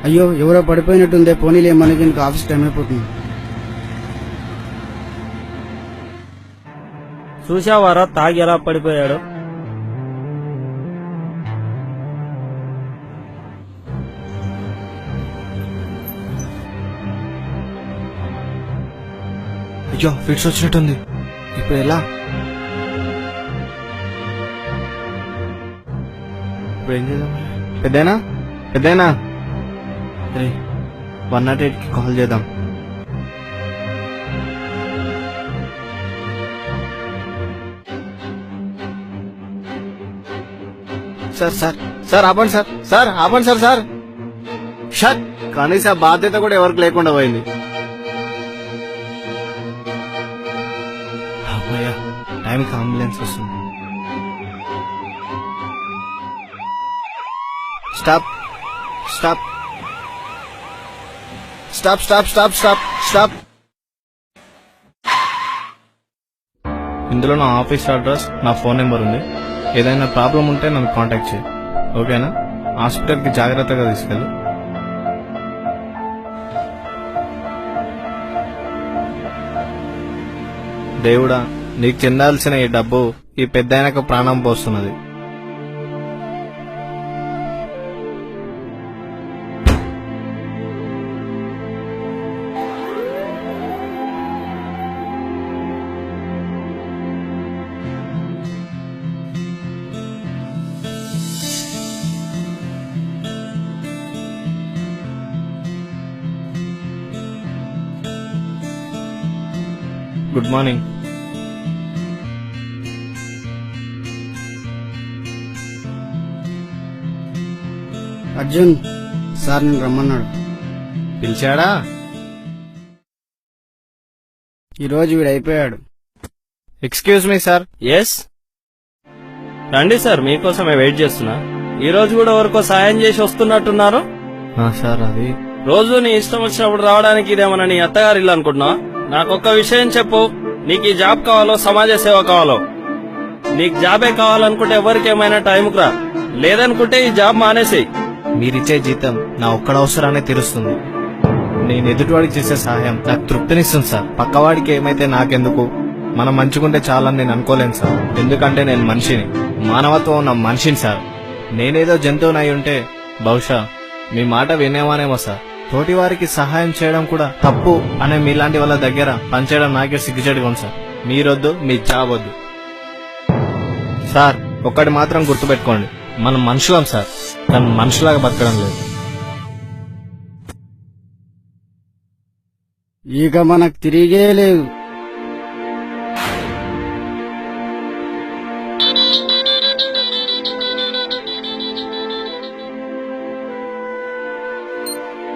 అయ్యో ఎవరో పడిపోయినట్టుందే, పోనీలే, మనకి ఇంకా ఆఫీస్ టైం అయిపోతుంది. చూసావారా తాగి ఎలా పడిపోయాడు? అయ్యో ఫిట్స్ వచ్చినట్టుంది, ఇప్పుడు ఎలా? ఇప్పుడు ఏం చేద్దాం? పెద్దయినా 108కి కాల్ చేద్దాం. సార్ ఆపండి సార్ ఆపండి సార్. షట్, కనీస బాధ్యత కూడా ఎవరికి లేకుండా పోయింది. అమ్మయ్యా, టైంకి అంబులెన్స్ వస్తుంది. Stop stop stop stop stop stop stop. ఇందులో నా ఆఫీస్ అడ్రస్, నా ఫోన్ నెంబర్ ఉంది. ఏదైనా ప్రాబ్లం ఉంటే నన్ను కాంటాక్ట్ చేయి, ఓకేనా? హాస్పిటల్కి జాగ్రత్తగా తీసుకెళ్ళు. దేవుడా, నీకు చెందాల్సిన ఈ డబ్బు ఈ పెద్దాయనకు ప్రాణం పోస్తున్నది. Good morning. అర్జున్ సార్ నేను రమ్మన్నాడు. పిలిచాడా? ఈరోజు వీడు అయిపోయాడు. Excuse me sir. ఎస్, రండి సార్, మీకోసమే వెయిట్ చేస్తున్నా. ఈ రోజు కూడా ఎవరికో సాయం చేసి వస్తున్నట్టున్నారు. సార్ అది రోజు నీ ఇష్టం వచ్చినప్పుడు రావడానికి ఇదేమన్నా నీ అత్తగారి ఇల్లు అనుకుంటున్నావా? నాకొక్క విషయం చెప్పు, నీకు ఈ జాబ్ కావాలో సమాజ సేవ కావాలో? నీకు జాబే కావాలనుకుంటే ఎవరికి ఏమైనా టైంకు రా, లేదనుకుంటే ఈ జాబ్ మానేసేయి. మీరిచ్చే జీతం నా ఒక్కడ అవసరాన్ని తీరుస్తుంది. నేను ఎదుటివాడికి చేసే సహాయం నాకు తృప్తినిస్తుంది సార్. పక్కవాడికి ఏమైతే నాకెందుకు, మనం మంచుకుంటే చాలని నేను అనుకోలేను సార్. ఎందుకంటే నేను మనిషిని, మానవత్వం ఉన్న మనిషిని సార్. నేనేదో జంతువునై ఉంటే బహుశా మీ మాట వినేవానేమో సార్. తోటి వారికి సహాయం చేయడం కూడా తప్పు అనే మీలాంటి వాళ్ళ దగ్గర పనిచేయడం నాకే సిగ్గుచేటుగా ఉంది సార్. మీరొద్దు, మీ జాబ్ వద్దు సార్. ఒక్కటి మాత్రం గుర్తుపెట్టుకోండి, మనం మనుషులం సార్, కానీ మనుషులాగా బతకడం లేదు. ఇక మనకు తిరిగే లేదు.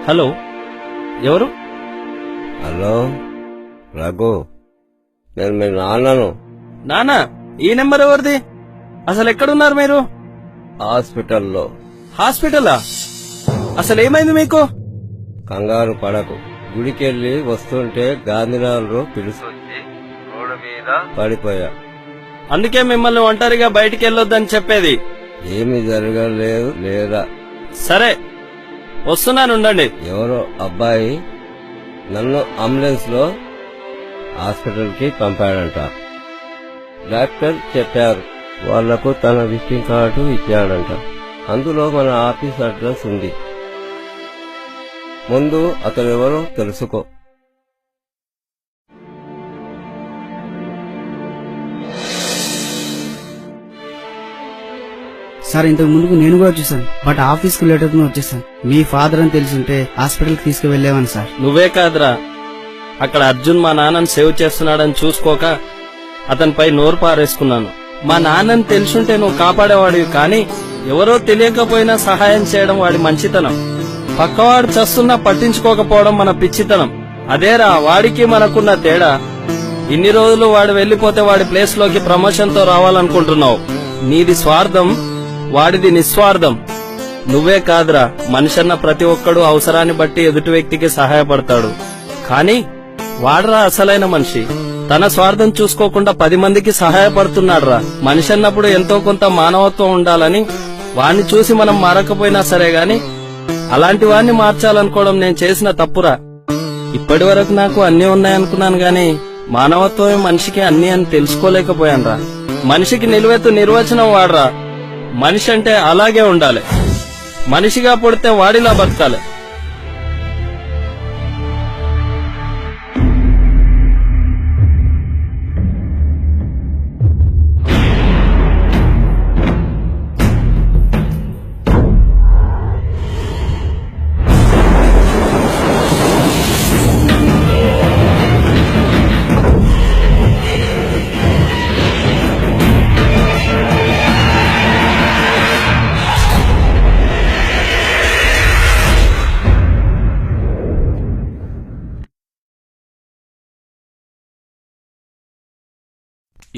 హలో, ఎవరు? హలో రఘు, నేను మీ నాన్నను. నానా, ఈ నెంబర్ ఎవరిది? అసలు ఎక్కడున్నారు మీరు? హాస్పిటల్లో. హాస్పిటలా? అసలు ఏమైంది మీకు? కంగారు పడకు. గుడికెళ్ళి వస్తుంటే గాంధీనగర్లో పిలుసొచ్చి రోడ్డు మీద పడిపోయా. అందుకే మిమ్మల్ని ఒంటరిగా బయటికి వెళ్ళొద్దని చెప్పేది. ఏమీ జరగలేదు లేదా? సరే, వస్తున్నాను, ఉండండి. ఎవరో అబ్బాయి నన్ను అంబులెన్స్ లో హాస్పిటల్ కి పంపాడంట. డాక్టర్ చెప్పారు, వాళ్లకు తన విజిటింగ్ కార్డు ఇచ్చాడంట. అందులో మన ఆఫీస్ అడ్రస్ ఉంది. ముందు అతను ఎవరో తెలుసుకో. సార్ ఇంతకు ముందుకు నేను కూడా వచ్చేసాను, బట్ ఆఫీస్ కు లేట్ అవుతుంది వచ్చేసాను. మీ ఫాదర్ అని తెలుసుంటే హాస్పిటల్ కి తీసుకువెళ్ళేవాను సార్. నువ్వే కాదురా, అక్కడ అర్జున్ మా నాన్నని సేవ్ చేస్తున్నాడని చూసుకోక అతనిపై నోరు పారేసుకున్నాను. మా నాన్నని తెలుసుంటే నువ్వు కాపాడేవాడివి, కానీ ఎవరో తెలియకపోయినా సహాయం చేయడం వాడి మంచితనం. పక్కవాడు చస్తున్నా పట్టించుకోకపోవడం మన పిచ్చితనం. అదేరా వాడికి మనకున్న తేడా. ఇన్ని రోజులు వాడు వెళ్లిపోతే వాడి ప్లేస్ లోకి ప్రమోషన్ తో రావాలనుకుంటున్నావు. నీది స్వార్థం, వాడిది నిస్వార్థం. నువ్వే కాదురా, మనిషన్న ప్రతి ఒక్కడు అవసరాన్ని బట్టి ఎదుటి వ్యక్తికి సహాయపడతాడు. కానీ వాడరా అసలైన మనిషి. తన స్వార్థం చూసుకోకుండా 10 మందికి సహాయపడుతున్నాడురా. మనిషి అన్నప్పుడు ఎంతో కొంత మానవత్వం ఉండాలని వాణ్ణి చూసి మనం మారకపోయినా సరే గాని అలాంటి వాడిని మార్చాలనుకోవడం నేను చేసిన తప్పురా. ఇప్పటి వరకు నాకు అన్నీ ఉన్నాయనుకున్నాను గాని మానవత్వమే మనిషికి అన్నీ అని తెలుసుకోలేకపోయానురా. మనిషికి నిలువెత్తు నిర్వచనం వాడరా. మనిషి అంటే అలాగే ఉండాలి, మనిషిగా పుడితే వాడిలా బతకాలి.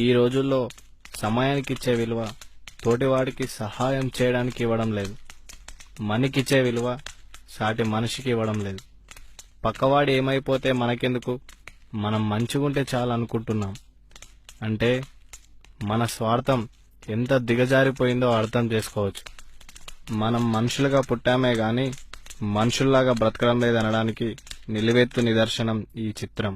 ఈ రోజుల్లో సమయానికి ఇచ్చే విలువ తోటివాడికి సహాయం చేయడానికి ఇవ్వడం లేదు. మనకిచ్చే విలువ సాటి మనిషికి ఇవ్వడం లేదు. పక్కవాడి ఏమైపోతే మనకెందుకు, మనం మంచిగుంటే చాలు అనుకుంటున్నాం. అంటే మన స్వార్థం ఎంత దిగజారిపోయిందో అర్థం చేసుకోవచ్చు. మనం మనుషులుగా పుట్టామే గాని మనుషుల్లాగా బ్రతకడం లేదనడానికి నిలువెత్తు నిదర్శనం ఈ చిత్రం.